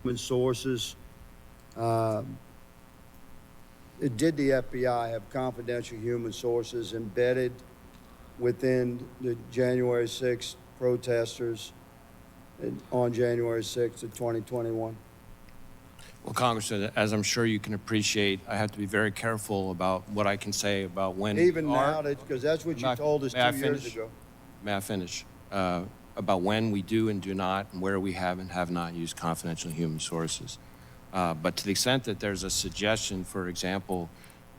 human sources. Did the FBI have confidential human sources embedded within the January 6th protesters on January 6th of 2021? Well, Congressman, as I'm sure you can appreciate, I have to be very careful about what I can say about when. Even now, because that's what you told us 2 years ago. May I finish? About when we do and do not, and where we have and have not used confidential human sources. But to the extent that there's a suggestion, for example,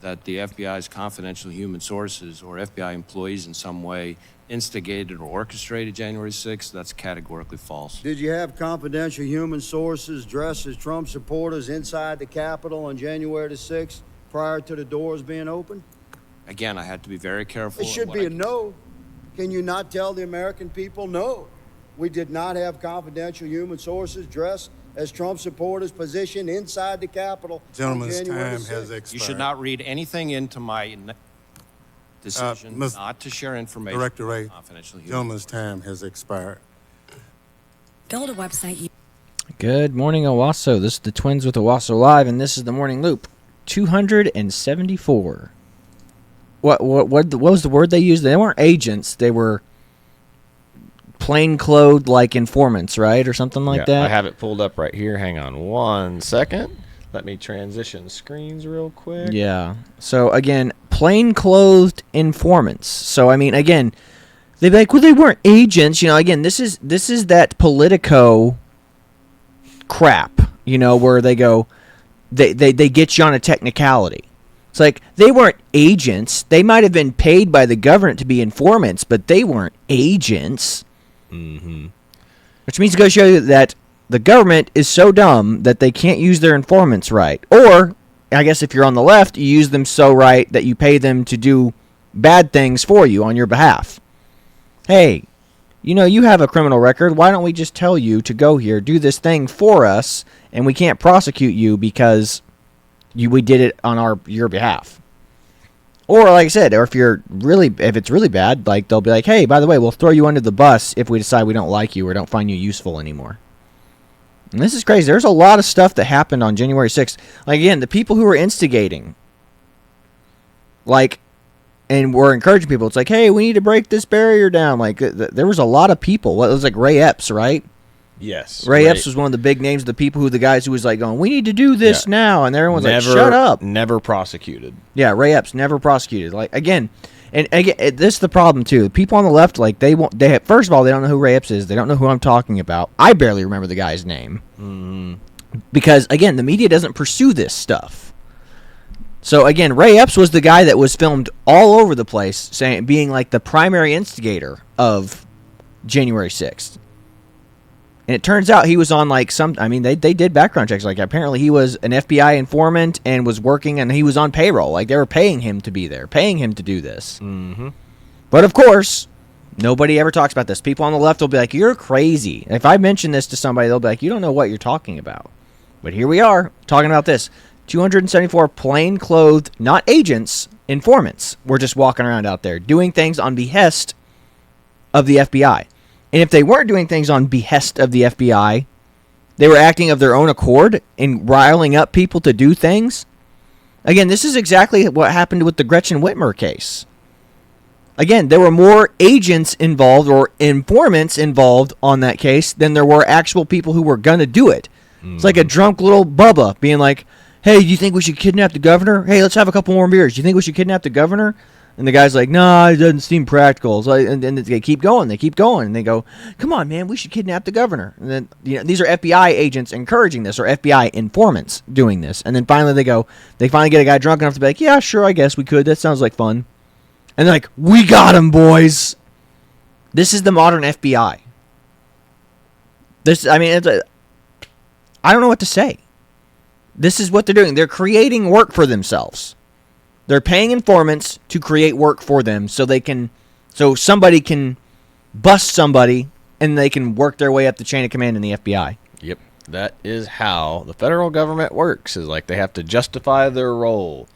that the FBI's confidential human sources or FBI employees in some way instigated or orchestrated January 6th, that's categorically false. Did you have confidential human sources dressed as Trump supporters inside the Capitol on January the 6th prior to the doors being open? Again, I had to be very careful. It should be a no. Can you not tell the American people, no, we did not have confidential human sources dressed as Trump supporters positioned inside the Capitol? Gentleman's time has expired. You should not read anything into my decision not to share information. Director Ray, confidential human gentleman's time has expired. Build a website. Good morning, Owasso. This is the Twins with Owasso Live, and this is the Morning Loop. 274. What was the word they used? They weren't agents. They were plain-clothed, like informants, right? Or something like that? I have it pulled up right here. Hang on 1 second. Let me transition screens real quick. Yeah. So, again, plain-clothed informants. So, I mean, again, they'd be like, well, they weren't agents. You know, again, this is that Politico crap, you know, where they go, they get you on a technicality. It's like, they weren't agents. They might have been paid by the government to be informants, but they weren't agents. Mm-hmm. Which means to go show you that the government is so dumb that they can't use their informants right. Or, I guess if you're on the left, you use them so right that you pay them to do bad things for you on your behalf. Hey, you know, you have a criminal record. Why don't we just tell you to go here, do this thing for us, and we can't prosecute you because we did it on your behalf. Or, like I said, or if it's really bad, like, they'll be like, hey, by the way, we'll throw you under the bus if we decide we don't like you or don't find you useful anymore. And this is crazy. There's a lot of stuff that happened on January 6th. Like, again, the people who were instigating, like, and were encouraging people, it's like, hey, we need to break this barrier down. Like, there was a lot of people. Well, it was like Ray Epps, right? Yes. Ray Epps was one of the big names of the guys who was like going, we need to do this now. And everyone's like, shut up. Never prosecuted. Yeah, Ray Epps never prosecuted. Like, again, this is the problem too. People on the left, like, first of all, they don't know who Ray Epps is. They don't know who I'm talking about. I barely remember the guy's name. Mm-hmm. Because, again, the media doesn't pursue this stuff. So, again, Ray Epps was the guy that was filmed all over the place, being like the primary instigator of January 6th. And it turns out he was on, like, they did background checks. Like, apparently he was an FBI informant and was working, and he was on payroll. Like, they were paying him to be there, paying him to do this. Mm-hmm. But, of course, nobody ever talks about this. People on the left will be like, you're crazy. And if I mention this to somebody, they'll be like, you don't know what you're talking about. But here we are, talking about this. 274 plain-clothed, not agents, informants were just walking around out there doing things on behest of the FBI. And if they weren't doing things on behest of the FBI, they were acting of their own accord and riling up people to do things. Again, this is exactly what happened with the Gretchen Whitmer case. Again, there were more agents involved or informants involved on that case than there were actual people who were going to do it. It's like a drunk little Bubba being like, hey, do you think we should kidnap the governor? Hey, let's have a couple more beers. Do you think we should kidnap the governor? And the guy's like, nah, it doesn't seem practical. So, and they keep going. And they go, come on, man, we should kidnap the governor. And then, you know, these are FBI agents encouraging this, or FBI informants doing this. And then finally they finally get a guy drunk enough to be like, yeah, sure, I guess we could. That sounds like fun. And they're like, we got him, boys. This is the modern FBI. I don't know what to say. This is what they're doing. They're creating work for themselves. They're paying informants to create work for them so somebody can bust somebody and they can work their way up the chain of command in the FBI. Yep. That is how the federal government works, is like they have to justify their role.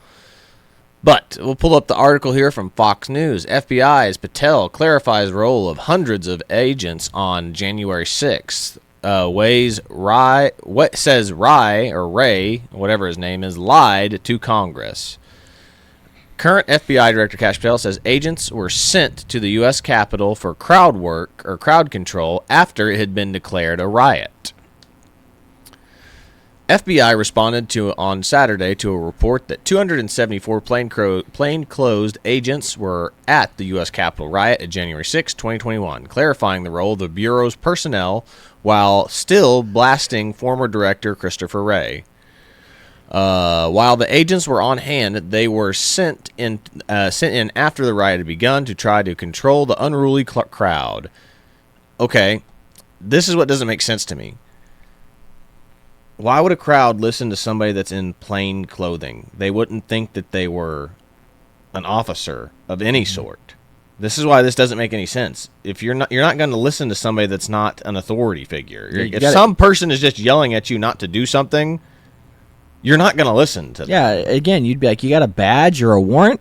But we'll pull up the article here from Fox News. FBI's Patel clarifies role of hundreds of agents on January 6th. says Ray, whatever his name is, lied to Congress. Current FBI Director Kash Patel says agents were sent to the U.S. Capitol for crowd work or crowd control after it had been declared a riot. FBI responded on Saturday to a report that 274 plainclothes agents were at the U.S. Capitol riot at January 6, 2021, clarifying the role of the Bureau's personnel while still blasting former director Christopher Wray. While the agents were on hand, they were sent in after the riot had begun to try to control the unruly crowd. Okay, this is what doesn't make sense to me. Why would a crowd listen to somebody that's in plain clothing? They wouldn't think that they were an officer of any sort. This is why this doesn't make any sense. If you're not going to listen to somebody that's not an authority figure. If some person is just yelling at you not to do something, you're not going to listen to them. Yeah, again, you'd be like, you got a badge or a warrant?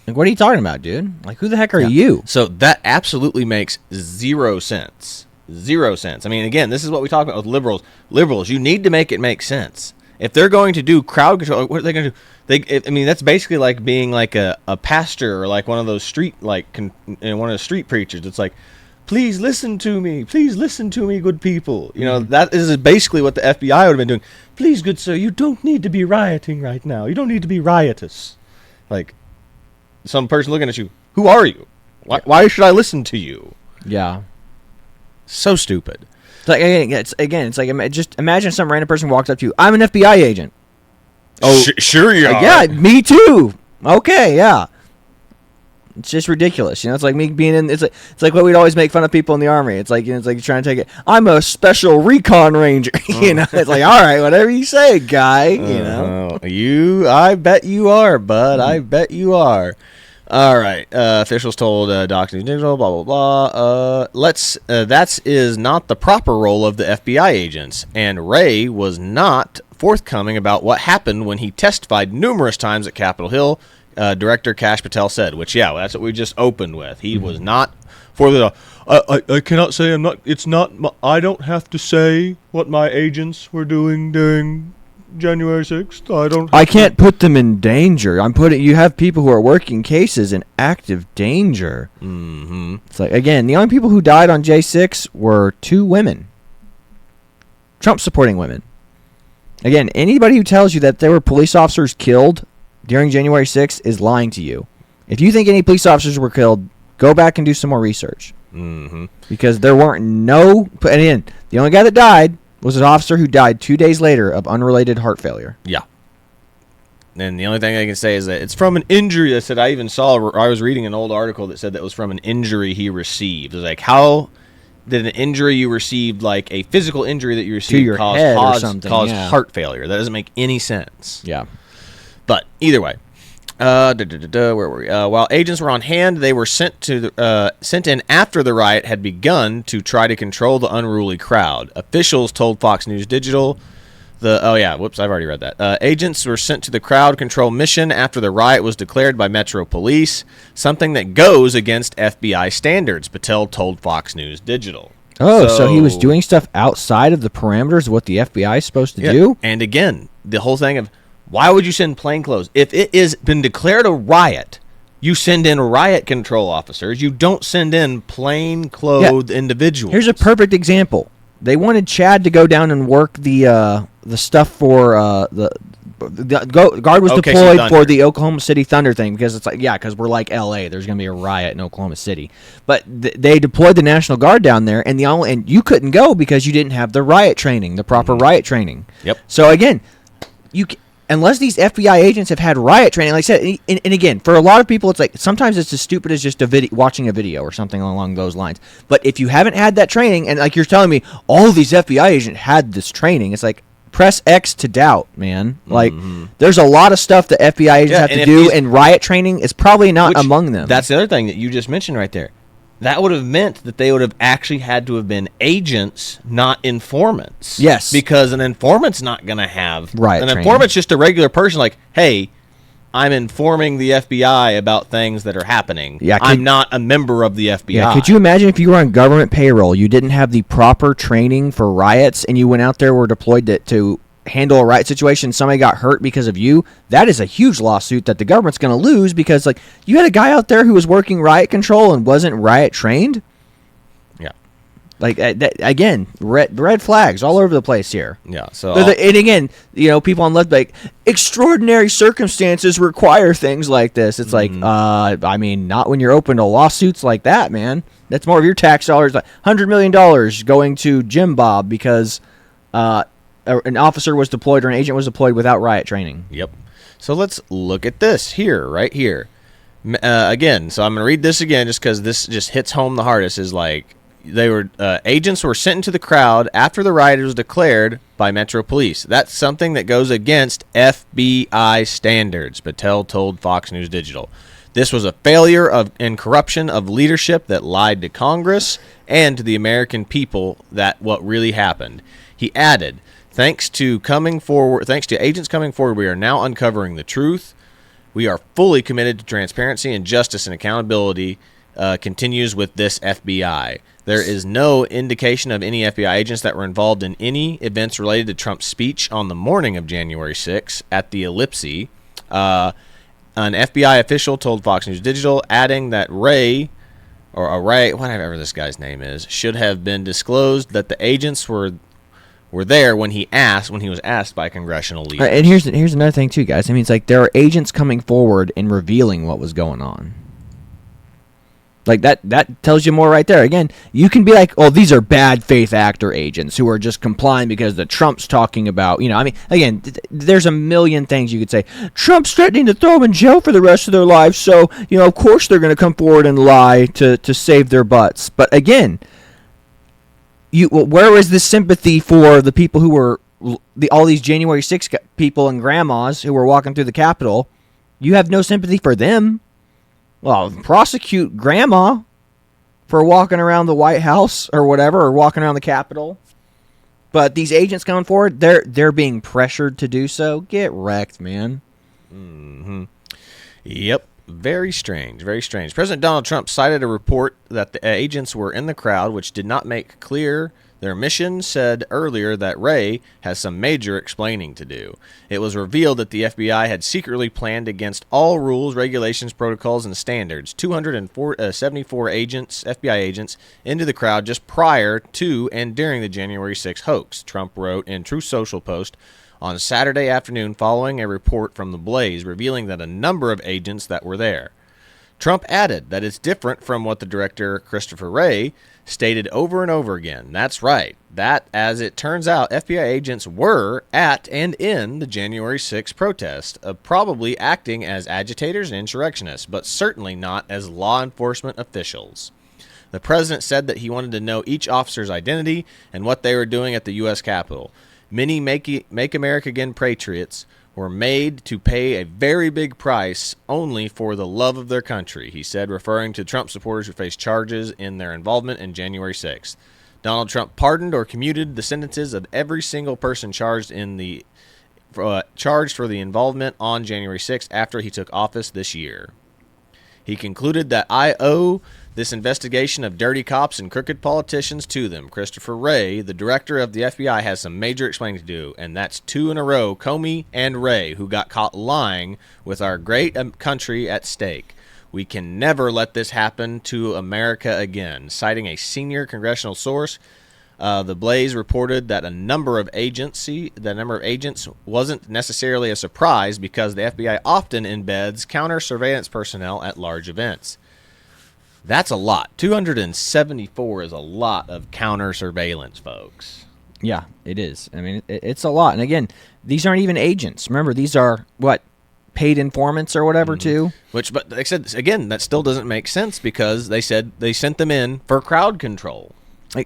Like, what are you talking about, dude? Like, who the heck are you? So that absolutely makes zero sense. Zero sense. I mean, again, this is what we talk about with liberals. Liberals, you need to make it make sense. If they're going to do crowd control, what are they going to do? I mean, that's basically like being like a pastor or like one of those street, one of the street preachers. It's like, please listen to me, good people. You know, that is basically what the FBI would have been doing. Please, good sir, you don't need to be rioting right now. You don't need to be riotous. Like, some person looking at you, who are you? Why should I listen to you? Yeah. So stupid. It's like, it's like just imagine some random person walks up to you. I'm an FBI agent. Oh, sure you are. Yeah, me too. Okay, yeah. It's just ridiculous, you know. It's like me being in. It's like what we'd always make fun of people in the army. It's like, you know, it's like you're trying to take it. I'm a special recon ranger. You know, it's like, all right, whatever you say, guy. You know, I bet you are, bud. I bet you are. All right. Officials told Doctor Digital, blah blah blah. That is not the proper role of the FBI agents, and Ray was not forthcoming about what happened when he testified numerous times at Capitol Hill. Director Kash Patel said, which, yeah, that's what we just opened with. He was not for the. I cannot say I'm not. It's not. I don't have to say what my agents were doing during January 6th. I can't put them in danger. You have people who are working cases in active danger. Mm-hmm. It's like, again, the only people who died on J6 were 2 women. Trump supporting women. Again, anybody who tells you that there were police officers killed during January 6th is lying to you. If you think any police officers were killed, go back and do some more research. Mm-hmm. Because there weren't and again, the only guy that died was an officer who died 2 days later of unrelated heart failure. Yeah. And the only thing I can say is that it's from an injury. I was reading an old article that said that was from an injury he received. It was like, how did an injury you received, like a physical injury that you received, to your head or something, cause heart failure? That doesn't make any sense. Yeah. But either way, where were we? While agents were on hand, they were sent in after the riot had begun to try to control the unruly crowd. Officials told Fox News Digital, I've already read that. Agents were sent to the crowd control mission after the riot was declared by Metro Police, something that goes against FBI standards, Patel told Fox News Digital. Oh, so he was doing stuff outside of the parameters of what the FBI is supposed to do? And again, the whole thing of, why would you send plainclothes? If it has been declared a riot, you send in riot control officers. You don't send in plainclothed individuals. Here's a perfect example. They wanted Chad to go down and work the stuff for the guard was deployed for the Oklahoma City Thunder thing because it's like, yeah, because we're like LA. There's going to be a riot in Oklahoma City. But they deployed the National Guard down there, and you couldn't go because you didn't have the riot training, the proper riot training. Yep. So again, unless these FBI agents have had riot training, like I said, and again, for a lot of people, it's like sometimes it's as stupid as just watching a video or something along those lines. But if you haven't had that training, and like you're telling me, all these FBI agents had this training, it's like press X to doubt, man. Like there's a lot of stuff that FBI agents have to do, and riot training is probably not among them. That's the other thing that you just mentioned right there. That would have meant that they would have actually had to have been agents, not informants. Yes. Because an informant's not going to have... Riot An training. informant's just a regular person like, hey, I'm informing the FBI about things that are happening. Yeah, I'm not a member of the FBI. Yeah, could you imagine if you were on government payroll, you didn't have the proper training for riots, and you went out there, were deployed to handle a riot situation, somebody got hurt because of you? That is a huge lawsuit that the government's going to lose because, like, you had a guy out there who was working riot control and wasn't riot trained. Yeah. Like, again, red flags all over the place here. Yeah. So And again, people on left, like, extraordinary circumstances require things like this. It's like, I mean, not when you're open to lawsuits like that, man. That's more of your tax dollars, like $100 million going to Jim Bob because an officer was deployed or an agent was deployed without riot training. Yep. So let's look at this here, right here. Again, so I'm going to read this again just because this just hits home the hardest. Is like agents were sent into the crowd after the riot was declared by Metro Police. That's something that goes against FBI standards, Patel told Fox News Digital. This was a failure and corruption of leadership that lied to Congress and to the American people that what really happened. He added, Thanks to agents coming forward, we are now uncovering the truth. We are fully committed to transparency and justice and accountability. Continues with this FBI. There is no indication of any FBI agents that were involved in any events related to Trump's speech on the morning of January 6 at the Ellipse. An FBI official told Fox News Digital, adding that Ray, whatever this guy's name is, should have been disclosed that the agents were there when he was asked by congressional leaders. And here's another thing too, guys. I mean, it's like there are agents coming forward and revealing what was going on. Like that tells you more right there. Again, you can be like, oh, these are bad faith actor agents who are just complying because the Trump's talking about, I mean, again, there's a million things you could say. Trump's threatening to throw them in jail for the rest of their lives, so, of course they're going to come forward and lie to save their butts. But again, where is the sympathy for the people who were all these January 6 people and grandmas who were walking through the Capitol? You have no sympathy for them. Well, prosecute grandma for walking around the White House or whatever, or walking around the Capitol. But these agents coming forward, they're being pressured to do so. Get wrecked, man. Mm-hmm. Yep. Very strange. Very strange. President Donald Trump cited a report that the agents were in the crowd, which did not make clear their mission, said earlier that Ray has some major explaining to do. It was revealed that the FBI had secretly planned against all rules, regulations, protocols, and standards. 274 agents, FBI agents, into the crowd just prior to and during the January 6 hoax, Trump wrote in Truth Social post on Saturday afternoon following a report from The Blaze revealing that a number of agents that were there. Trump added that it's different from what the director, Christopher Wray, stated over and over again. That's right. That, as it turns out, FBI agents were at and in the January 6 protest, probably acting as agitators and insurrectionists, but certainly not as law enforcement officials. The president said that he wanted to know each officer's identity and what they were doing at the U.S. Capitol. Many Make America Again patriots were made to pay a very big price only for the love of their country, he said, referring to Trump supporters who faced charges in their involvement in January 6th. Donald Trump pardoned or commuted the sentences of every single person charged for the involvement on January 6th after he took office this year. He concluded that I owe this investigation of dirty cops and crooked politicians to them. Christopher Wray, the director of the FBI, has some major explaining to do, and that's 2 in a row, Comey and Wray, who got caught lying with our great country at stake. We can never let this happen to America again. Citing a senior congressional source, The Blaze reported that the number of agents wasn't necessarily a surprise because the FBI often embeds counter-surveillance personnel at large events. That's a lot. 274 is a lot of counter-surveillance, folks. Yeah, it is. I mean, it's a lot. And again, these aren't even agents. Remember, these are, paid informants or whatever, too? But like I said, again, that still doesn't make sense because they said they sent them in for crowd control.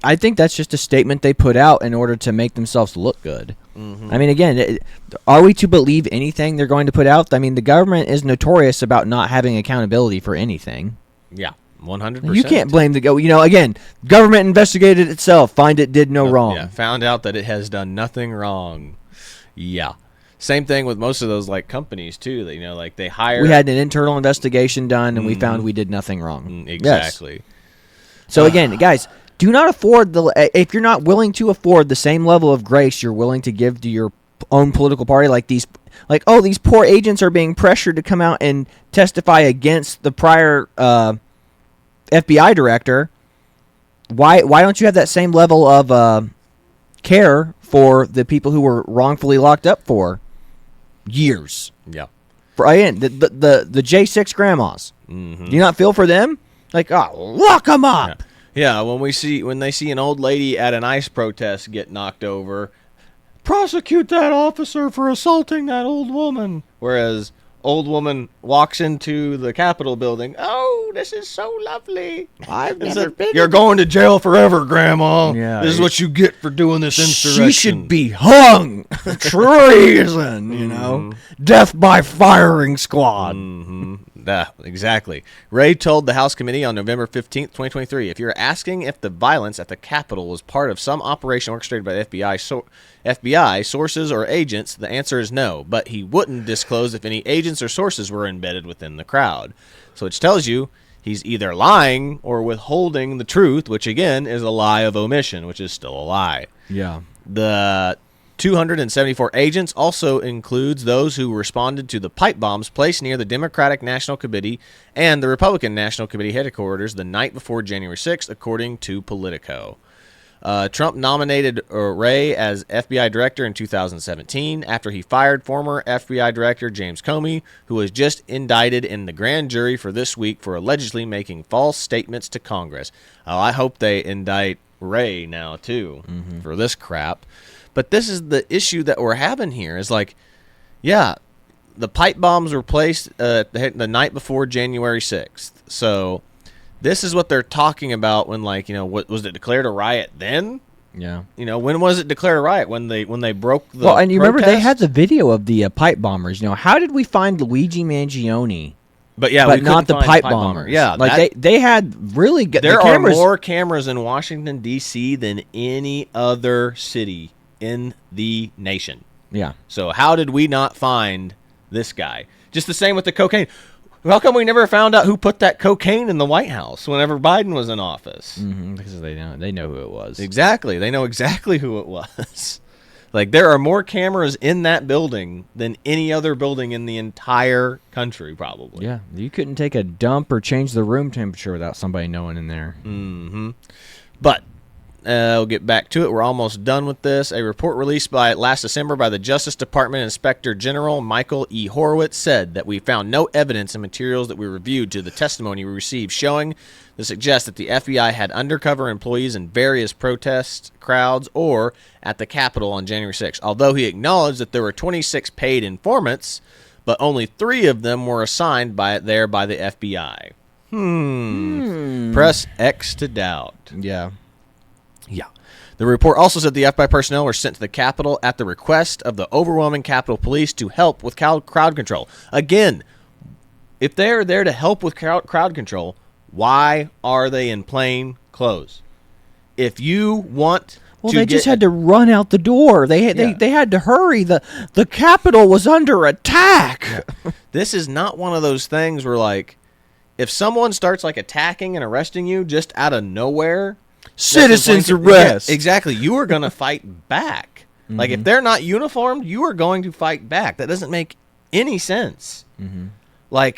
I think that's just a statement they put out in order to make themselves look good. Mm-hmm. I mean, again, are we to believe anything they're going to put out? I mean, the government is notorious about not having accountability for anything. Yeah, 100%. You can't blame again, government investigated itself, find it did no wrong. Yeah, found out that it has done nothing wrong. Yeah. Same thing with most of those like companies too. That like they hire. We had an internal investigation done, and we found we did nothing wrong. Exactly. Yes. So again, guys, do not afford if you're not willing to afford the same level of grace you're willing to give to your own political party, these poor agents are being pressured to come out and testify against the prior FBI director. Why don't you have that same level of care for the people who were wrongfully locked up for years? Yeah. Again, the J6 grandmas. Mm-hmm. Do you not feel for them? Lock them up. Yeah. When they see an old lady at an ICE protest get knocked over, prosecute that officer for assaulting that old woman. Whereas old woman walks into the Capitol building. Oh, this is so lovely. I've never been. You're going to jail forever, Grandma. Yeah, this is what you get for doing this insurrection. She should be hung. Treason, Death by firing squad. Exactly. Ray told the House committee on November 15th, 2023, if you're asking if the violence at the Capitol was part of some operation orchestrated by the FBI sources or agents, the answer is no, but he wouldn't disclose if any agents or sources were embedded within the crowd. So which tells you he's either lying or withholding the truth, which again is a lie of omission, which is still a lie. Yeah. The 274 agents also includes those who responded to the pipe bombs placed near the Democratic National Committee and the Republican National Committee headquarters the night before January 6th, according to Politico. Trump nominated Wray as FBI director in 2017 after he fired former FBI director James Comey, who was just indicted in the grand jury for this week for allegedly making false statements to Congress. I hope they indict Wray now, too, for this crap. But this is the issue that we're having here is the pipe bombs were placed the night before January 6th. So this is what they're talking about when what was it declared a riot then? Yeah. When was it declared a riot? When they broke the and you remember they protest? had the video of the pipe bombers. How did we find Luigi Mangione? But yeah, but we not the couldn't pipe find bomber. Yeah, they had really good. There the are cameras, more cameras in Washington D.C. than any other city in the nation. Yeah. So how did we not find this guy? Just the same with the cocaine. How come we never found out who put that cocaine in the White House whenever Biden was in office? Because they know who it was. Exactly. They know exactly who it was. There are more cameras in that building than any other building in the entire country, probably. Yeah. You couldn't take a dump or change the room temperature without somebody knowing in there. But we'll get back to it. We're almost done with this. A report released last December by the Justice Department Inspector General Michael E. Horowitz said that we found no evidence in materials that we reviewed to the testimony we received showing to suggest that the FBI had undercover employees in various protest crowds or at the Capitol on January 6th, although he acknowledged that there were 26 paid informants, but only 3 of them were assigned by the FBI. Press X to doubt. Yeah. Yeah. The report also said the FBI personnel were sent to the Capitol at the request of the overwhelming Capitol Police to help with crowd control. Again, if they're there to help with crowd control, why are they in plain clothes? If you want they just had to run out the door. They had to hurry. The Capitol was under attack. This is not one of those things where if someone starts attacking and arresting you just out of nowhere, citizens arrest. Yeah, exactly. You are going to fight back. If they're not uniformed, you are going to fight back. That doesn't make any sense. I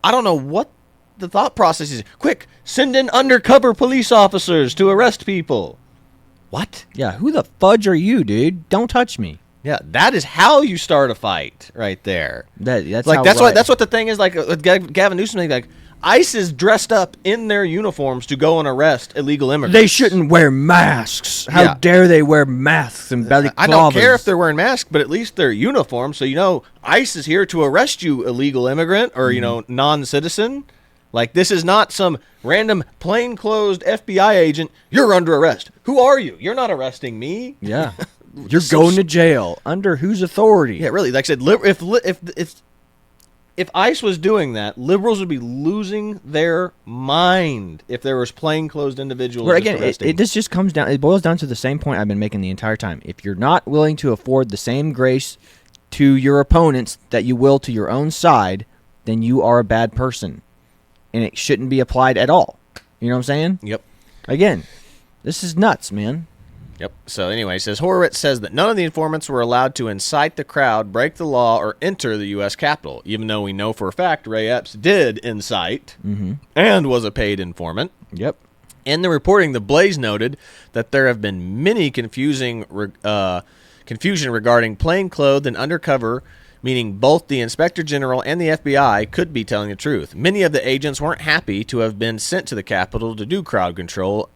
don't know what the thought process is. Quick, send in undercover police officers to arrest people. What? Yeah, who the fudge are you, dude? Don't touch me. Yeah, that is how you start a fight right there. That's That's what the thing is with Gavin Newsom. ICE is dressed up in their uniforms to go and arrest illegal immigrants. They shouldn't wear masks. How dare they wear masks and balaclavas? I don't care if they're wearing masks, but at least they're uniformed, so ICE is here to arrest you, illegal immigrant or non-citizen. This is not some random plainclothes FBI agent. You're under arrest. Who are you? You're not arresting me. Yeah, you're going to jail under whose authority? Yeah, really. Like I said, if if ICE was doing that, liberals would be losing their mind if there was plainclothes individuals. Well, just again, arresting. this just comes down. It boils down to the same point I've been making the entire time. If you're not willing to afford the same grace to your opponents that you will to your own side, then you are a bad person, and it shouldn't be applied at all. You know what I'm saying? Yep. Again, this is nuts, man. Yep. So anyway, it says Horowitz says that none of the informants were allowed to incite the crowd, break the law, or enter the U.S. Capitol, even though we know for a fact Ray Epps did incite and was a paid informant. Yep. In the reporting, the Blaze noted that there have been many confusion regarding plainclothed and undercover, meaning both the Inspector General and the FBI could be telling the truth. Many of the agents weren't happy to have been sent to the Capitol to do crowd control.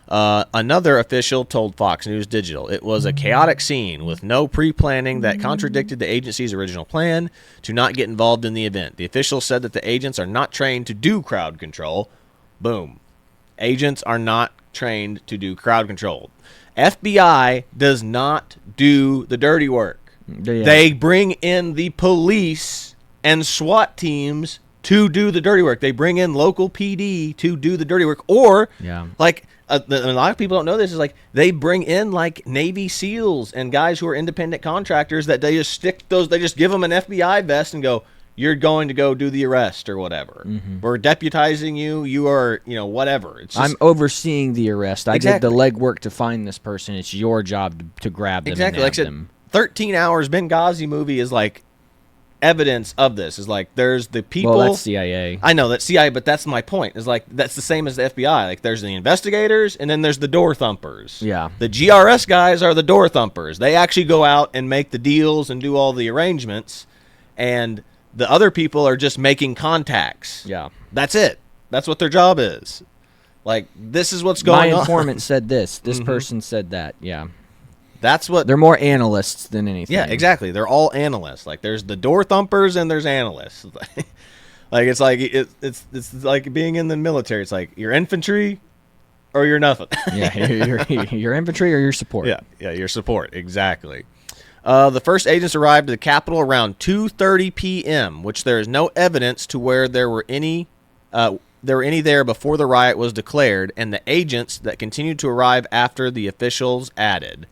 Another official told Fox News Digital it was a chaotic scene with no pre-planning that contradicted the agency's original plan to not get involved in the event. The official said that the agents are not trained to do crowd control. Boom. Agents are not trained to do crowd control. FBI does not do the dirty work. Yeah. They bring in the police and SWAT teams to do the dirty work. They bring in local PD to do the dirty work. Or, like, a lot of people don't know this, is like they bring in like Navy SEALs and guys who are independent contractors that they just they just give them an FBI vest and go, you're going to go do the arrest or whatever. We're deputizing you. You are, whatever. It's just, I'm overseeing the arrest. I Exactly. did the legwork to find this person. It's your job to grab them exactly. and Like I nab said, them. 13 Hours Benghazi movie is like evidence of this. Is like there's the people. Well, that's CIA. I know that's CIA, but that's my point. Is like that's the same as the FBI. Like there's the investigators and then there's the door thumpers. Yeah. The GRS guys are the door thumpers. They actually go out and make the deals and do all the arrangements, and the other people are just making contacts. Yeah. That's it. That's what their job is. Like this is what's going on. My informant said this. This person said that. Yeah. That's what They're more analysts than anything. Yeah, exactly. They're all analysts. Like there's the door thumpers and there's analysts. Like it's like it's like being in the military. It's like you're infantry or you're nothing. Yeah, you're infantry or your support. Yeah, your support. Exactly. The first agents arrived at the Capitol around 2:30 p.m., which there is no evidence to where there were any there before the riot was declared, and the agents that continued to arrive after the officials added.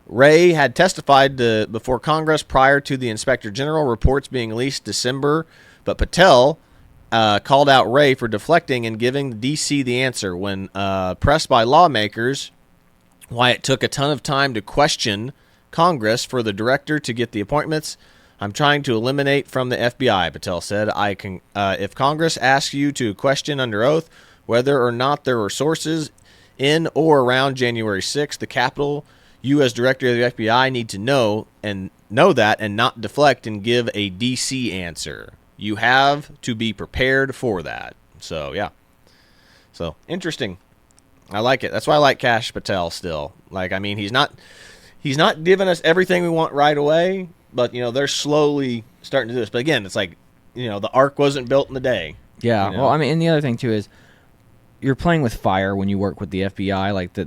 Ray had testified before Congress prior to the Inspector General reports being released December, but Patel called out Ray for deflecting and giving the D.C. the answer when pressed by lawmakers why it took a ton of time to question Congress for the director to get the appointments. I'm trying to eliminate from the FBI, Patel said. If Congress asks you to question under oath whether or not there were sources in or around January 6th, the Capitol, you as director of the FBI need to know that and not deflect and give a DC answer. You have to be prepared for that. So, yeah. So, interesting. I like it. That's why I like Kash Patel still. Like, I mean, he's not giving us everything we want right away, but, they're slowly starting to do this. But again, it's like, the ark wasn't built in a day. Yeah. Well, I mean, and the other thing, too, is you're playing with fire when you work with the FBI. Like,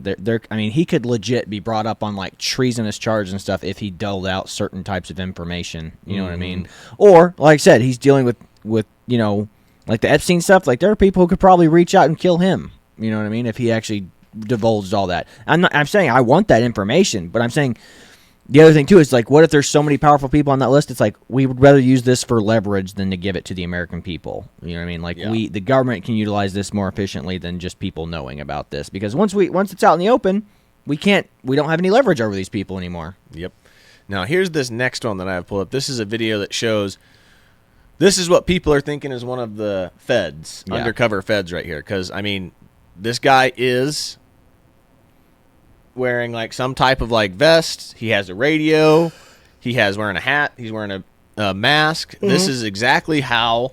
I mean, he could legit be brought up on, like, treasonous charges and stuff if he doled out certain types of information. You know what I mean? Or, like I said, he's dealing with like the Epstein stuff. Like, there are people who could probably reach out and kill him. You know what I mean? If he actually divulged all that. I'm saying I want that information, but I'm saying the other thing, too, is, like, what if there's so many powerful people on that list? It's like, we would rather use this for leverage than to give it to the American people. You know what I mean? Like, the government can utilize this more efficiently than just people knowing about this. Because once it's out in the open, we don't have any leverage over these people anymore. Yep. Now, here's this next one that I have pulled up. This is a video that shows, this is what people are thinking is one of the feds, undercover feds right here. Because, I mean, this guy is wearing like some type of like vest. He has a radio. He's wearing a hat. He's wearing a mask. This is exactly how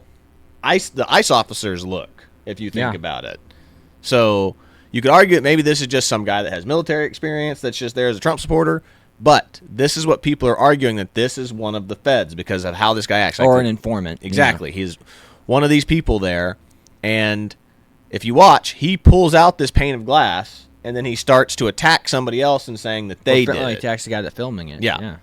the ICE officers look, if you think about it. So you could argue that maybe this is just some guy that has military experience that's just there as a Trump supporter. But this is what people are arguing, that this is one of the feds because of how this guy acts. Or an informant. Exactly. Yeah. He's one of these people there. And if you watch, he pulls out this pane of glass and then he starts to attack somebody else and saying that they did it. Attacks the guy that's filming it. Yeah.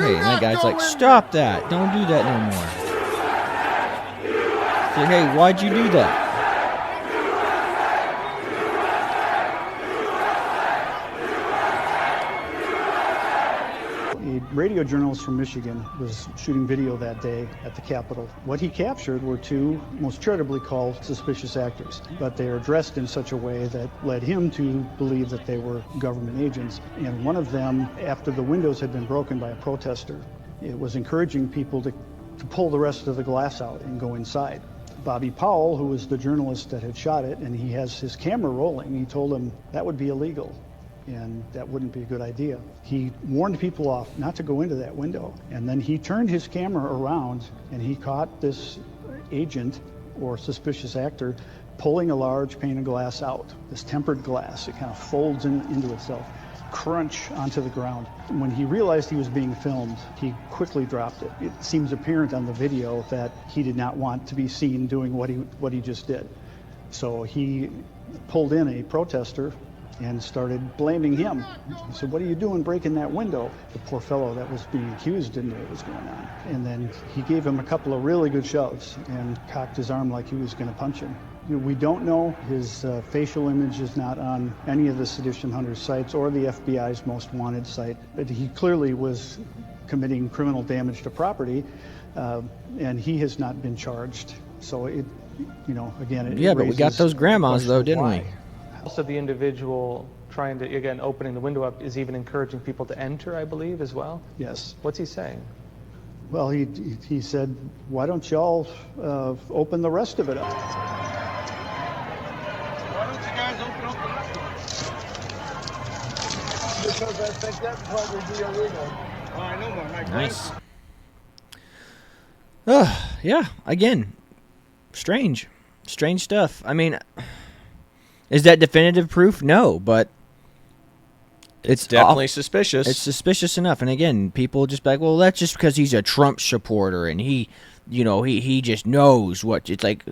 Hey, and that guy's like, stop that. Don't do that no more. Say, hey, why'd you do that? A radio journalist from Michigan was shooting video that day at the Capitol. What he captured were two, most charitably called suspicious actors, but they are dressed in such a way that led him to believe that they were government agents. And one of them, after the windows had been broken by a protester, it was encouraging people to pull the rest of the glass out and go inside. Bobby Powell, who was the journalist that had shot it, and he has his camera rolling, he told him that would be illegal. And that wouldn't be a good idea. He warned people off not to go into that window. And then he turned his camera around and he caught this agent or suspicious actor pulling a large pane of glass out, this tempered glass. It kind of folds into itself, crunch onto the ground. When he realized he was being filmed, he quickly dropped it. It seems apparent on the video that he did not want to be seen doing what he just did. So he pulled in a protester and started blaming him. He said, what are you doing breaking that window? The poor fellow that was being accused didn't know what was going on. And then he gave him a couple of really good shoves and cocked his arm like he was going to punch him. You know, we don't know. His facial image is not on any of the Sedition Hunters sites or the FBI's most wanted site. But he clearly was committing criminal damage to property, and he has not been charged. So it, you know, again, Yeah, but we got those grandmas though, didn't we? Also, the individual trying to, again, opening the window up is even encouraging people to enter, I believe, as well. Yes. What's he saying? Well, he said, why don't y'all open the rest of it up? Why don't you guys open up the rest of it? Because I think that'd probably be illegal. Oh, I know my Nice. Yeah, again, strange stuff. I mean, is that definitive proof? No, but It's definitely suspicious. it's suspicious enough. And again, people just be like, well, that's just because he's a Trump supporter and he just knows what. It's like,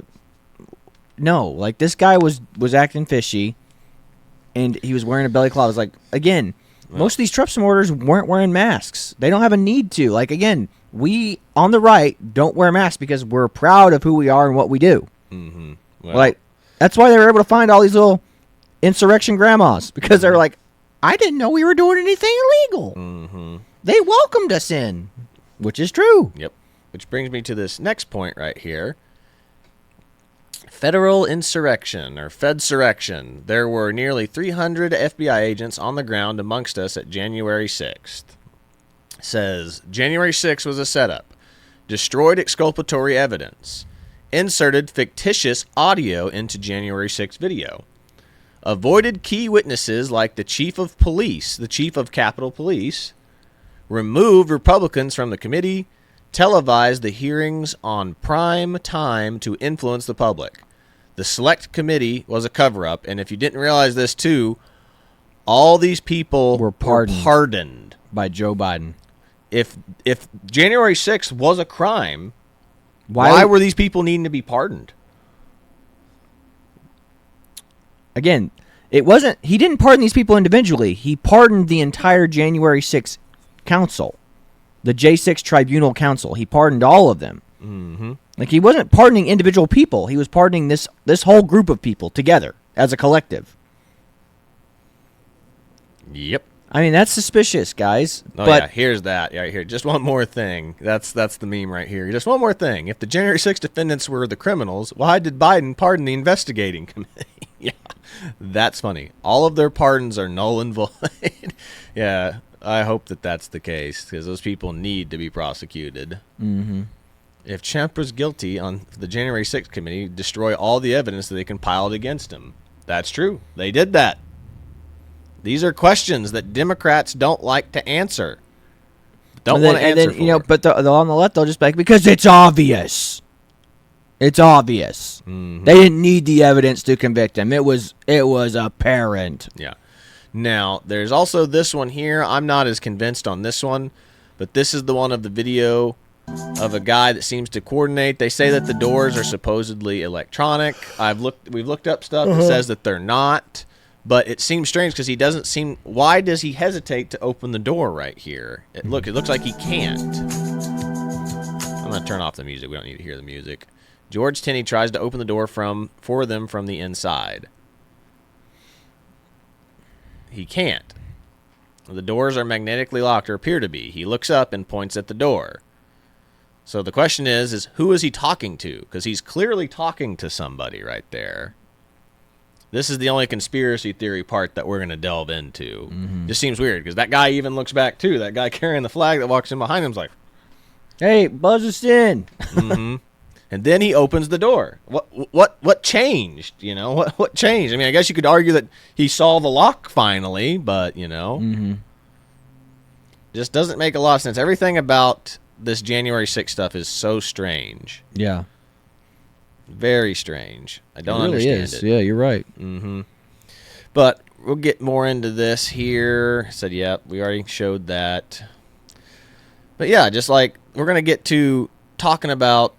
no, like this guy was acting fishy, and he was wearing a belly cloth. It's like, again, most of these Trump supporters weren't wearing masks. They don't have a need to. Like, again, we on the right don't wear masks because we're proud of who we are and what we do. Mm-hmm. Well, Like, that's why they were able to find all these little insurrection grandmas, because they're like, I didn't know we were doing anything illegal. mm-hmm. They welcomed us in, which is true. Yep. Which brings me to this next point right here. Federal insurrection, or Fedsurrection. There were nearly 300 FBI agents on the ground amongst us at January 6th. Says, January 6th was a setup. Destroyed exculpatory evidence. Inserted fictitious audio into January 6th video. Avoided key witnesses like the chief of police, the chief of Capitol Police. Removed Republicans from the committee. Televised the hearings on prime time to influence the public. The select committee was a cover-up, and if you didn't realize this too, all these people Were pardoned. pardoned. By Joe Biden. If January 6th was a crime, why were these people needing to be pardoned? Again, it wasn't. He didn't pardon these people individually. He pardoned the entire January 6th council, the J6 Tribunal Council. He pardoned all of them. Mm-hmm. Like, he wasn't pardoning individual people. He was pardoning this whole group of people together as a collective. Yep. I mean, that's suspicious, guys. Oh, but yeah, here's that. Yeah, right here. Just one more thing. That's the meme right here. Just one more thing. If the January 6th defendants were the criminals, why did Biden pardon the investigating committee? Yeah, that's funny. All of their pardons are null and void. Yeah, I hope that that's the case, because those people need to be prosecuted. Mm-hmm. If Trump was guilty on the January 6th committee, destroy all the evidence that they compiled against him. That's true. They did that. These are questions that Democrats don't like to answer. Don't want to answer for. But on the left, they'll just be like, because it's obvious. It's obvious. Mhm. They didn't need the evidence to convict him. It was apparent. Yeah. Now, there's also this one here. I'm not as convinced on this one, but this is the one of the video of a guy that seems to coordinate. They say that the doors are supposedly electronic. We've looked up stuff that says that they're not. But it seems strange because he doesn't seem. Why does he hesitate to open the door right here? It looks like he can't. I'm gonna turn off the music. We don't need to hear the music. George Tenney tries to open the door for them from the inside. He can't. The doors are magnetically locked, or appear to be. He looks up and points at the door. So the question is who is he talking to? Because he's clearly talking to somebody right there. This is the only conspiracy theory part that we're going to delve into. Just seems weird, because that guy even looks back, too. That guy carrying the flag that walks in behind him's like, Hey, buzz us in. And then he opens the door. What changed? You know, what changed? I mean, I guess you could argue that he saw the lock finally, but, you know. Just doesn't make a lot of sense. Everything about this January 6th stuff is so strange. Yeah. Very strange. I don't It really understand is. it. Yeah, you're right. But we'll get more into this here. Said, yeah, we already showed that. But yeah, just like we're going to get to talking about.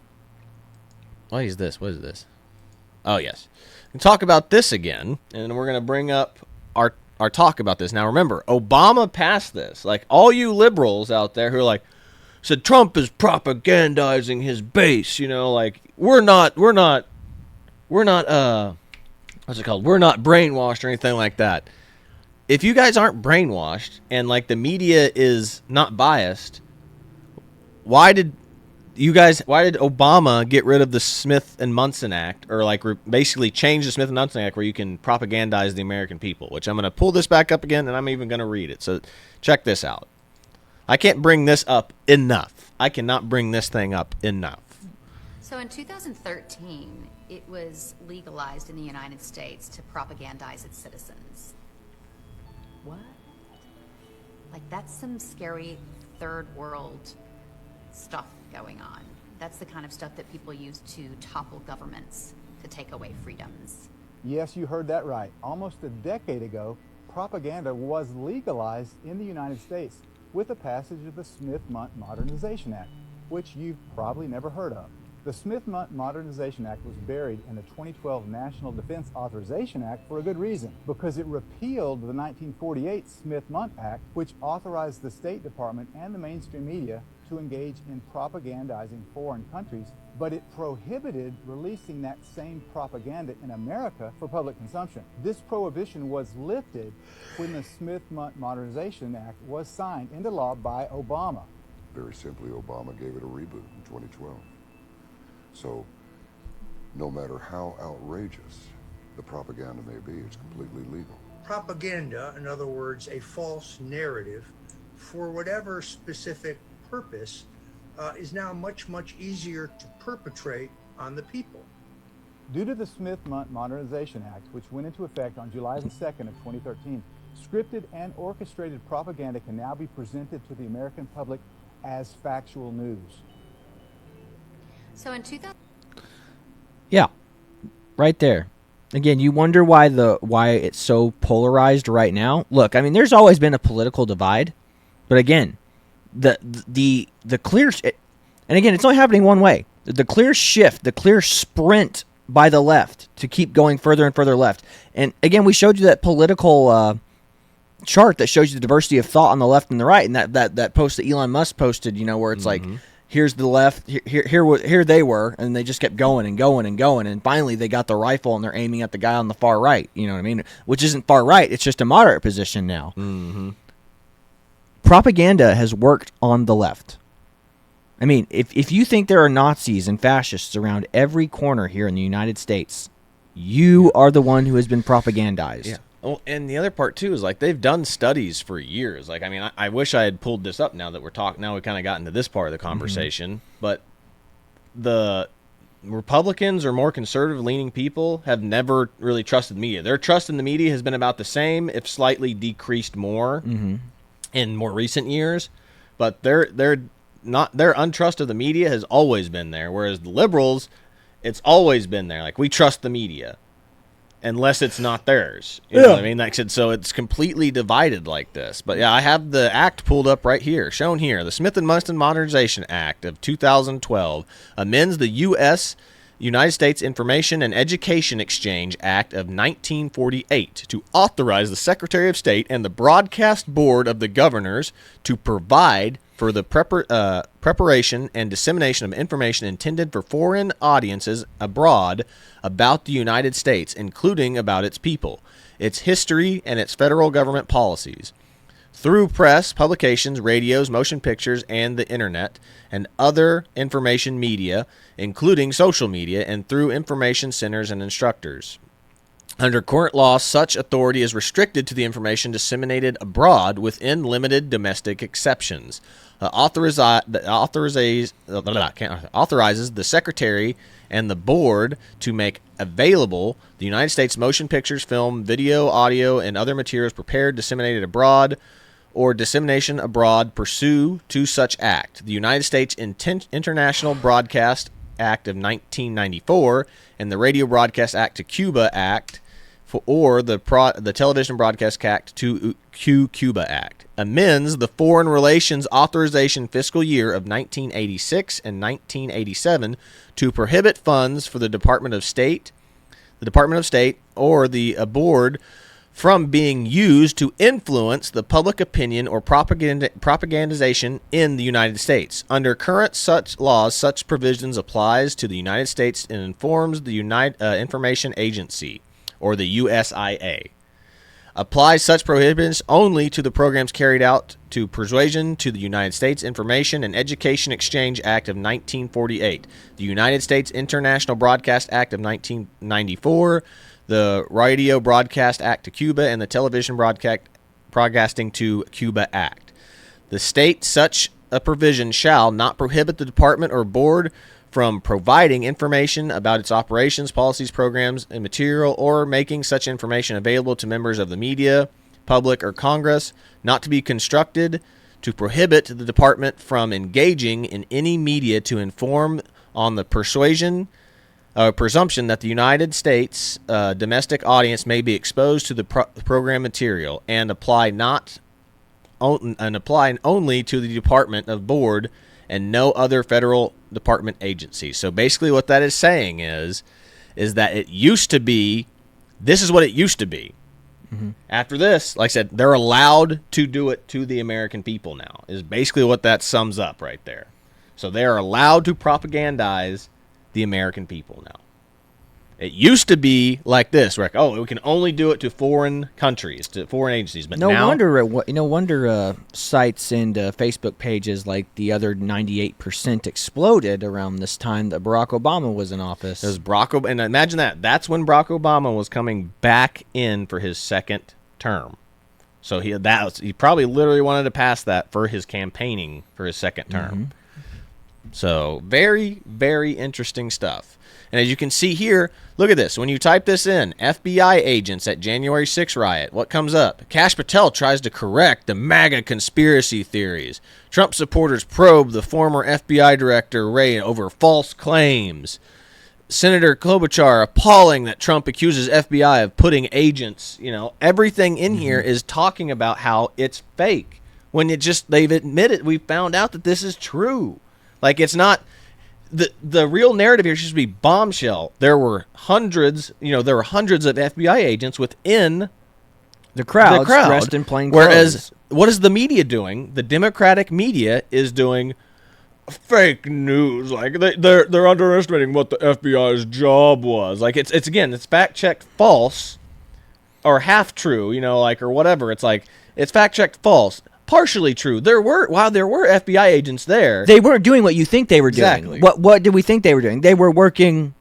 What is this? What is this? Oh, yes. We'll talk about this again, and we're going to bring up our talk about this. Now, remember, Obama passed this. Like, all you liberals out there who are like, said Trump is propagandizing his base, you know, like, we're not, what's it called? We're not brainwashed or anything like that. If you guys aren't brainwashed and, like, the media is not biased, why did Obama get rid of the Smith and Munson Act, or like basically change the Smith and Munson Act where you can propagandize the American people? Which I'm going to pull this back up again, and I'm even going to read it. So check this out. I can't bring this up enough. I cannot bring this thing up enough. So in 2013, it was legalized in the United States to propagandize its citizens. What? Like, that's some scary third world stuff going on. That's the kind of stuff that people use to topple governments, to take away freedoms. Yes, you heard that right. Almost a decade ago, propaganda was legalized in the United States with the passage of the Smith-Mundt Modernization Act, which you've probably never heard of. The Smith-Mundt Modernization Act was buried in the 2012 National Defense Authorization Act for a good reason, because it repealed the 1948 Smith-Mundt Act, which authorized the State Department and the mainstream media to engage in propagandizing foreign countries, but it prohibited releasing that same propaganda in America for public consumption. This prohibition was lifted when the Smith-Mundt Modernization Act was signed into law by Obama. Very simply, Obama gave it a reboot in 2012. So, no matter how outrageous the propaganda may be, it's completely legal. Propaganda, in other words, a false narrative for whatever specific purpose, is now much, much easier to perpetrate on the people. Due to the Smith-Mundt Modernization Act, which went into effect on July the 2nd of 2013, scripted and orchestrated propaganda can now be presented to the American public as factual news. So in 2000. Yeah, right there. Again, you wonder why it's so polarized right now. Look, I mean, there's always been a political divide, but again, the clear, and again, it's only happening one way. The clear shift, the clear sprint by the left to keep going further and further left. And again, we showed you that political chart that shows you the diversity of thought on the left and the right, and that post that Elon Musk posted, you know, where it's like, here's the left, here they were, and they just kept going and going and going, and finally they got the rifle and they're aiming at the guy on the far right. You know what I mean? Which isn't far right; it's just a moderate position now. Propaganda has worked on the left. I mean, if you think there are Nazis and fascists around every corner here in the United States, you are the one who has been propagandized. Yeah. Well, and the other part too is like they've done studies for years. Like, I mean, I wish I had pulled this up now that we're talking. Now we kind of got into this part of the conversation, but the Republicans or more conservative-leaning people have never really trusted media. Their trust in the media has been about the same, if slightly decreased more in more recent years. But their untrust of the media has always been there. Whereas the liberals, it's always been there. Like, we trust the media. Unless it's not theirs. You know what I mean? Like I said, so it's completely divided like this. But yeah, I have the act pulled up right here, shown here. The Smith and Munson Modernization Act of 2012 amends the U.S. United States Information and Education Exchange Act of 1948 to authorize the Secretary of State and the Broadcast Board of the Governors to provide for the preparation and dissemination of information intended for foreign audiences abroad about the United States, including about its people, its history, and its federal government policies, through press, publications, radios, motion pictures, and the internet, and other information media, including social media, and through information centers and instructors. Under current law, such authority is restricted to the information disseminated abroad within limited domestic exceptions. Authorizes the Secretary and the Board to make available the United States motion pictures, film, video, audio, and other materials prepared, disseminated abroad, or dissemination abroad pursuant to such act. The United States International Broadcast Act of 1994 and the Radio Broadcast Act to Cuba Act, or the Television Broadcast Act to Cuba Act, amends the Foreign Relations Authorization fiscal year of 1986 and 1987 to prohibit funds for the Department of State, or the board from being used to influence the public opinion or propagandization in the United States. Under current such laws, such provisions applies to the United States and informs the Information Agency, or the USIA. Applies such prohibitions only to the programs carried out to persuasion to the United States Information and Education Exchange Act of 1948, the United States International Broadcast Act of 1994, the Radio Broadcast Act to Cuba, and the Television Broadcasting to Cuba Act. The state such a provision shall not prohibit the department or board from providing information about its operations, policies, programs, and material, or making such information available to members of the media, public, or Congress, not to be constructed to prohibit the department from engaging in any media to inform on the presumption that the United States domestic audience may be exposed to the program material, and apply only to the department of board and no other federal department agency. So basically what that is saying is that it used to be, this is what it used to be. Mm-hmm. After this, like I said, they're allowed to do it to the American people now, is basically what that sums up right there. So they are allowed to propagandize the American people now. It used to be like this, where we can only do it to foreign countries, to foreign agencies. But no now, wonder sites and Facebook pages like the other 98% exploded around this time that Barack Obama was in office. It was and imagine that. That's when Barack Obama was coming back in for his second term. So he probably literally wanted to pass that for his campaigning for his second term. Mm-hmm. So very, very interesting stuff. And as you can see here, look at this. When you type this in, FBI agents at January 6 riot, what comes up? Kash Patel tries to correct the MAGA conspiracy theories. Trump supporters probe the former FBI director Wray over false claims. Senator Klobuchar appalling that Trump accuses FBI of putting agents, everything in here is talking about how it's fake. When they've admitted, we found out that this is true. Like, it's not... The real narrative here should be bombshell. There were hundreds of FBI agents within the crowd dressed in plain clothes. Whereas, what is the media doing? The Democratic media is doing fake news. Like they're underestimating what the FBI's job was. Like it's fact checked false or half true. Or whatever. It's like it's fact checked false. Partially true. There were FBI agents there. They weren't doing what you think they were doing. Exactly. What did we think they were doing? They were working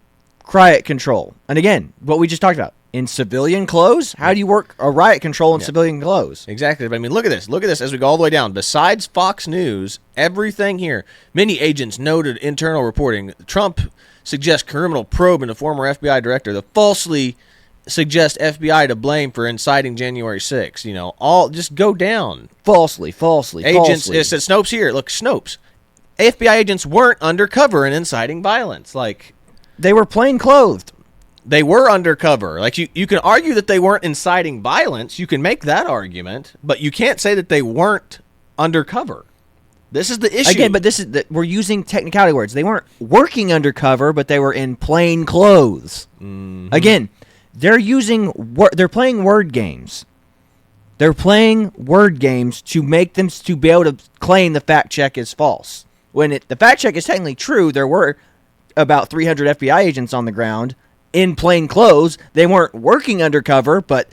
riot control. And again, what we just talked about. In civilian clothes? How do you work a riot control in civilian clothes? Exactly. But I mean, look at this. Look at this as we go all the way down. Besides Fox News, everything here. Many agents noted internal reporting. Trump suggests criminal probe into former FBI director. The falsely suggest FBI to blame for inciting January 6th. All just go down. Falsely. Agents, it said Snopes here. Look, Snopes. FBI agents weren't undercover and inciting violence. Like, they were plain clothed. They were undercover. Like, you can argue that they weren't inciting violence. You can make that argument, but you can't say that they weren't undercover. This is the issue. Again, but we're using technicality words. They weren't working undercover, but they were in plain clothes. Mm-hmm. Again, they're playing word games. They're playing word games to make them to be able to claim the fact check is false. When the fact check is technically true, there were about 300 FBI agents on the ground in plain clothes. They weren't working undercover, but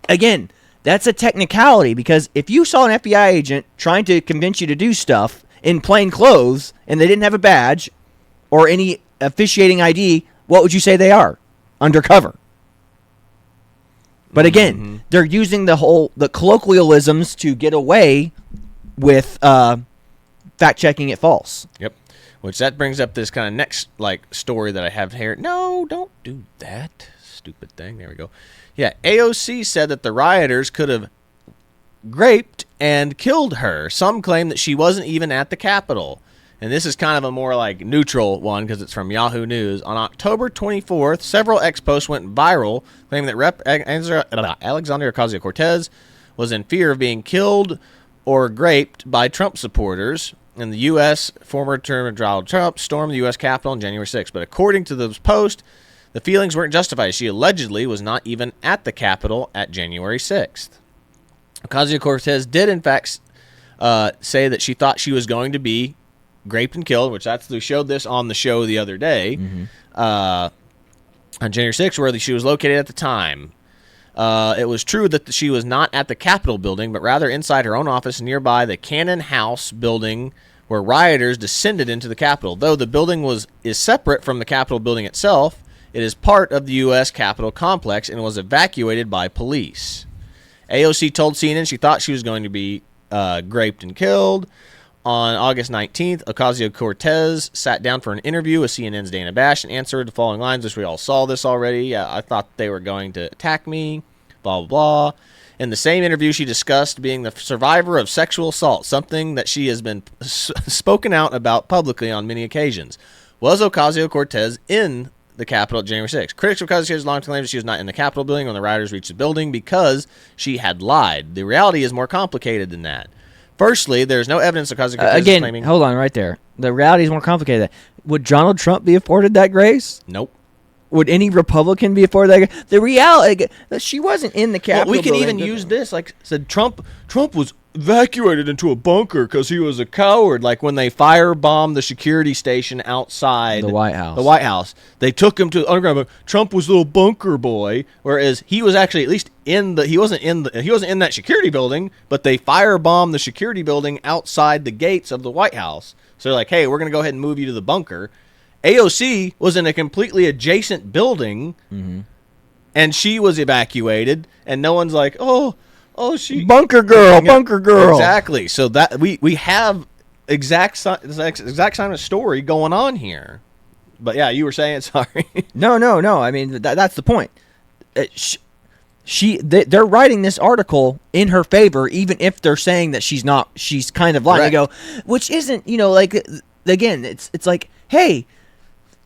again, that's a technicality, because if you saw an FBI agent trying to convince you to do stuff in plain clothes and they didn't have a badge or any officiating ID, what would you say they are? Undercover. But again, they're using the colloquialisms to get away with fact-checking it false. Yep. Which that brings up this kind of next story that I have here. No, don't do that. Stupid thing. There we go. Yeah, AOC said that the rioters could have raped and killed her. Some claim that she wasn't even at the Capitol. And this is kind of a more neutral one because it's from Yahoo News. On October 24th, several X-posts went viral claiming that Rep. Alexandria Ocasio-Cortez was in fear of being killed or raped by Trump supporters. And the U.S. former term Donald Trump stormed the U.S. Capitol on January 6th. But according to those posts, the feelings weren't justified. She allegedly was not even at the Capitol at January 6th. Ocasio-Cortez did, in fact, say that she thought she was going to be raped and killed, which we showed this on the show the other day, on January 6th, where she was located at the time. It was true that she was not at the Capitol building, but rather inside her own office nearby the Cannon House building, where rioters descended into the Capitol. Though the building is separate from the Capitol building itself, it is part of the U.S. Capitol complex and was evacuated by police. AOC told CNN she thought she was going to be raped and killed. On August 19th, Ocasio-Cortez sat down for an interview with CNN's Dana Bash and answered the following lines, which we all saw this already. Yeah, I thought they were going to attack me, blah, blah, blah. In the same interview, she discussed being the survivor of sexual assault, something that she has been spoken out about publicly on many occasions. Was Ocasio-Cortez in the Capitol January 6th? Critics of Ocasio-Cortez long claimed she was not in the Capitol building when the rioters reached the building because she had lied. The reality is more complicated than that. Firstly, there's no evidence Ocasio-Cortez is claiming... Hold on right there. The reality is more complicated. Would Donald Trump be afforded that grace? Nope. Would any Republican be afforded that grace? The reality... she wasn't in the Capitol we can even use this. Said Trump was evacuated into a bunker because he was a coward. Like when they firebombed the security station outside the White House. The White House. They took him to the underground. But Trump was a little bunker boy, whereas he was actually at least he wasn't in that security building, but they firebombed the security building outside the gates of the White House. So they're like, hey, we're gonna go ahead and move you to the bunker. AOC was in a completely adjacent building, and she was evacuated, and no one's like, oh, she bunker girl. Exactly. So that we have exact kind of story going on here. But yeah, you were saying, sorry. No. I mean, that's the point. They're writing this article in her favor, even if they're saying that she's not. She's kind of lying. They go, which isn't, again, it's like, hey,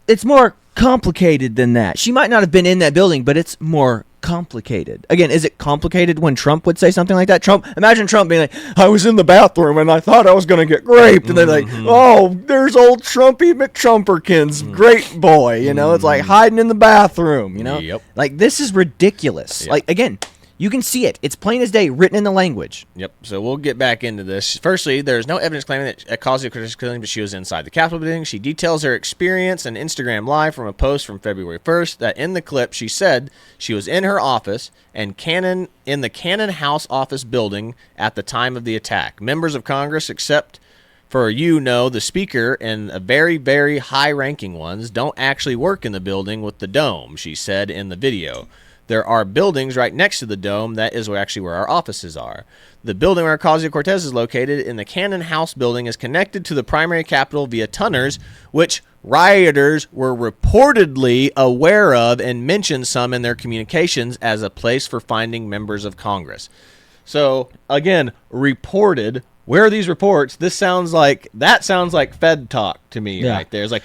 it's more complicated than that. She might not have been in that building, but it's more complicated. Again, is it complicated when Trump would say something like that? Imagine Trump being like, I was in the bathroom and I thought I was going to get raped. And they're like, oh, there's old Trumpy McTrumperkins, great boy. It's like hiding in the bathroom, Yep. Like, this is ridiculous. Yep. Like, again, you can see it. It's plain as day, written in the language. Yep. So we'll get back into this. Firstly, there's no evidence claiming that Ocasio-Cortez claimed that she was inside the Capitol building. She details her experience on Instagram Live from a post from February 1st that in the clip she said she was in her office and in the Cannon House office building at the time of the attack. Members of Congress, except for the Speaker and a very, very high-ranking ones, don't actually work in the building with the dome, she said in the video. There are buildings right next to the dome. That is actually where our offices are. The building where Ocasio-Cortez is located in the Cannon House building is connected to the primary Capitol via tunnels, which rioters were reportedly aware of and mentioned some in their communications as a place for finding members of Congress. So, again, reported. Where are these reports? That sounds like Fed talk to me right there. It's like,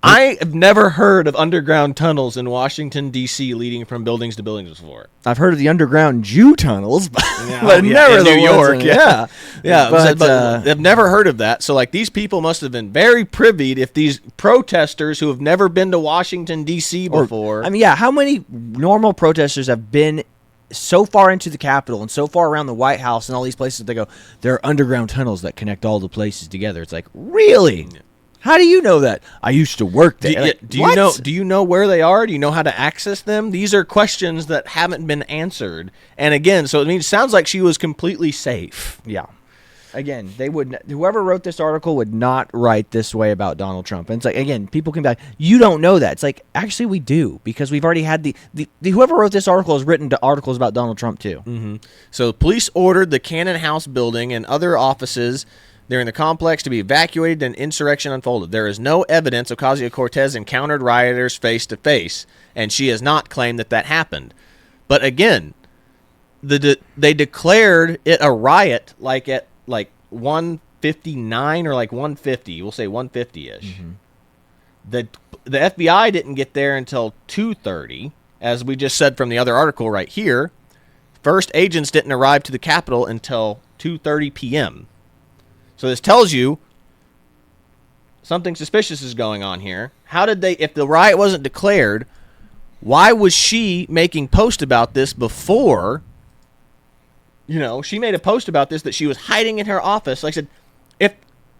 I have never heard of underground tunnels in Washington, D.C. leading from buildings to buildings before. I've heard of the underground Jew tunnels, but, Yeah, but never in the New ones York. in- Yeah. But, I've never heard of that. So, like, these people must have been very privy if these protesters who have never been to Washington, D.C. before. I mean, yeah, how many normal protesters have been so far into the Capitol and so far around the White House and all these places they go, there are underground tunnels that connect all the places together. It's like, really? How do you know that? I used to work there. Do you know where they are? Do you know how to access them? These are questions that haven't been answered. And again, so it sounds like she was completely safe. Yeah. Again, they would. Whoever wrote this article would not write this way about Donald Trump. And it's like, again, people can be like, you don't know that. It's like, actually, we do, because we've already had the whoever wrote this article has written articles about Donald Trump too. Mm-hmm. So police ordered the Cannon House building and other offices during the complex to be evacuated and insurrection unfolded. There is no evidence Ocasio-Cortez encountered rioters face to face, and she has not claimed that happened. But again, they declared it a riot like at 1:59 or like 1:50. We'll say 1:50-ish. Mm-hmm. The FBI didn't get there until 2:30, as we just said from the other article right here. First agents didn't arrive to the Capitol until 2:30 p.m. So this tells you something suspicious is going on here. How did they, if the riot wasn't declared, why was she making post about this before? She made a post about this that she was hiding in her office. Like I said,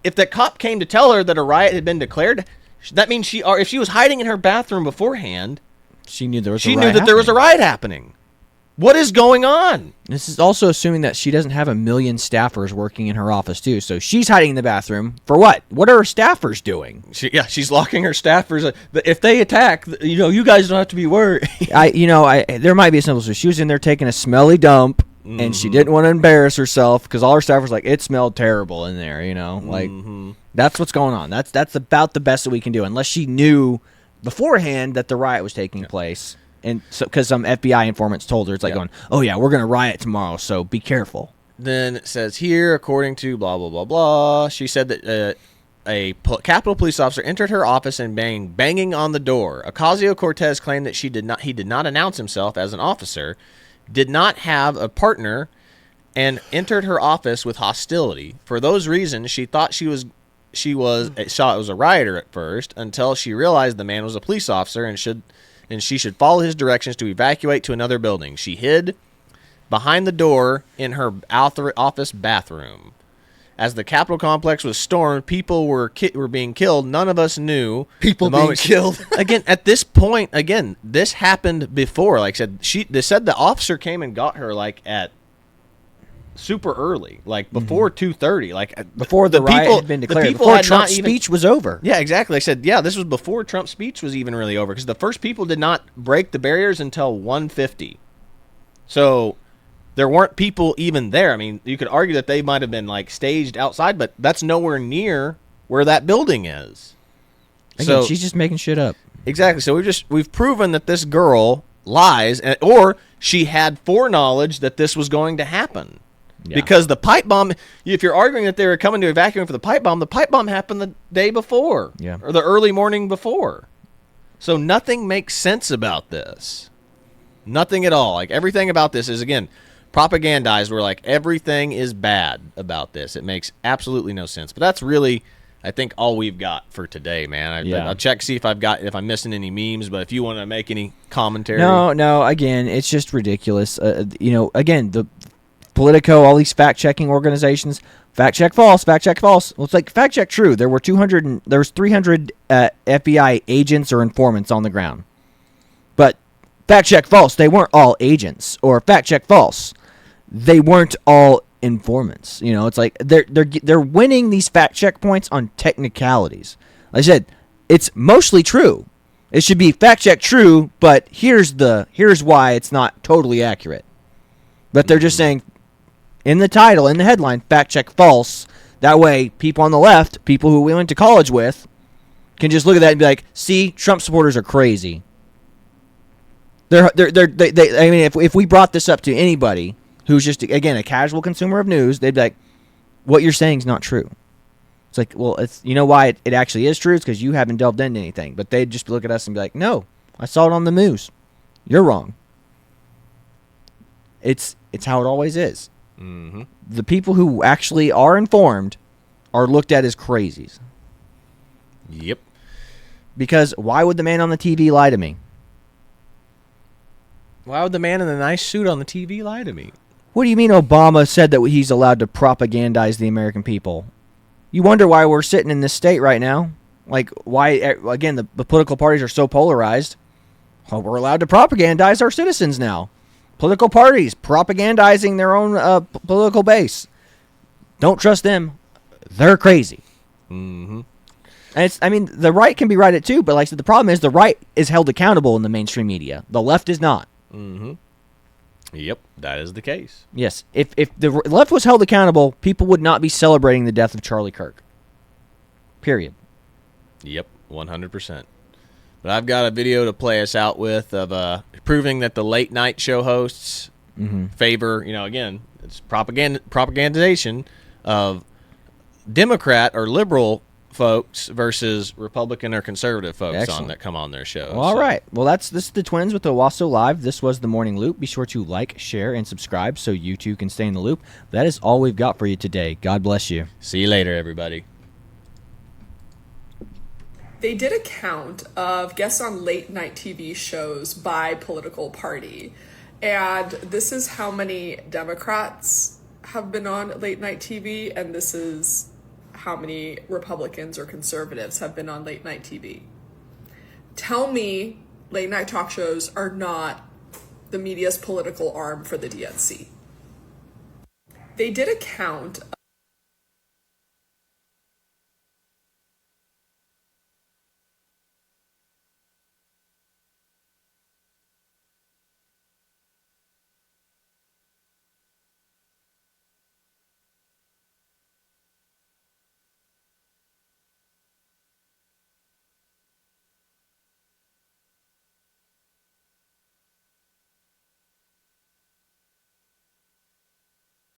if the cop came to tell her that a riot had been declared, that means if she was hiding in her bathroom beforehand, she knew there was there was a riot happening. What is going on? This is also assuming that she doesn't have a million staffers working in her office too. So she's hiding in the bathroom for what? What are her staffers doing? She's locking her staffers. If they attack, you guys don't have to be worried. There might be a simple solution. She was in there taking a smelly dump, and she didn't want to embarrass herself because all her staffers like, it smelled terrible in there. That's what's going on. That's about the best that we can do, unless she knew beforehand that the riot was taking place. And so, because some FBI informants told her, it's like going, oh yeah, we're going to riot tomorrow, so be careful. Then it says here, according to blah, blah, blah, blah, she said that a Capitol police officer entered her office and banging on the door. Ocasio-Cortez claimed that he did not announce himself as an officer, did not have a partner, and entered her office with hostility. For those reasons, she thought she thought it was a rioter at first, until she realized the man was a police officer and she should follow his directions to evacuate to another building. She hid behind the door in her office bathroom. As the Capitol complex was stormed, people were being killed. None of us knew. People being killed. Again, at this point, this happened before. Like I said, they said the officer came and got her at super early, before 2:30, before the riot had been declared, before Trump's speech was over. Yeah, exactly. I said, this was before Trump's speech was even really over, because the first people did not break the barriers until 1:50. So there weren't people even there. I mean, you could argue that they might have been staged outside, but that's nowhere near where that building is. Again, she's just making shit up. Exactly. So we've proven that this girl lies, or she had foreknowledge that this was going to happen. Yeah. Because the pipe bomb, if you're arguing that they were coming to evacuate for the pipe bomb happened the day before. Yeah. Or the early morning before. So nothing makes sense about this. Nothing at all. Everything about this is, again, propagandized where everything is bad about this. It makes absolutely no sense. But that's really, I think, all we've got for today, man. I'll check, see if I'm missing any memes, but if you want to make any commentary. No, again, it's just ridiculous. Again, the Politico, all these fact-checking organizations, fact-check false, fact-check false. Well, it's fact-check true. There was 300 FBI agents or informants on the ground. But fact-check false, they weren't all agents. Or fact-check false, they weren't all informants. It's they're winning these fact-check points on technicalities. Like I said, it's mostly true. It should be fact-check true, but here's why it's not totally accurate. But they're just saying, in the title, in the headline, fact check false. That way, people on the left, people who we went to college with, can just look at that and be like, see, Trump supporters are crazy. If we brought this up to anybody who's just, again, a casual consumer of news, they'd be like, what you're saying is not true. It's like, well, it's, you know why it actually is true? It's because you haven't delved into anything. But they'd just look at us and be like, no, I saw it on the news. You're wrong. It's how it always is. Mm-hmm. The people who actually are informed are looked at as crazies. Yep. Because why would the man on the TV lie to me? Why would the man in the nice suit on the TV lie to me? What do you mean Obama said that he's allowed to propagandize the American people? You wonder why we're sitting in this state right now. Like, why, again, the political parties are so polarized. Well, we're allowed to propagandize our citizens now. Political parties propagandizing their own political base. Don't trust them. They're crazy. Mm-hmm. And the right can be right at too, but like I said, the problem is the right is held accountable in the mainstream media. The left is not. Mm-hmm. Yep, that is the case. Yes. If the left was held accountable, people would not be celebrating the death of Charlie Kirk. Period. Yep, 100%. But I've got a video to play us out with of proving that the late night show hosts favor, again, it's propagandization of Democrat or liberal folks versus Republican or conservative folks that come on their show. Well, all right. Well, this is the Twins with Owasso Live. This was the Morning Loop. Be sure to like, share, and subscribe so you too can stay in the loop. That is all we've got for you today. God bless you. See you later, everybody. They did a count of guests on late night TV shows by political party. And this is how many Democrats have been on late night TV, and this is how many Republicans or conservatives have been on late night TV. Tell me late night talk shows are not the media's political arm for the DNC. They did a count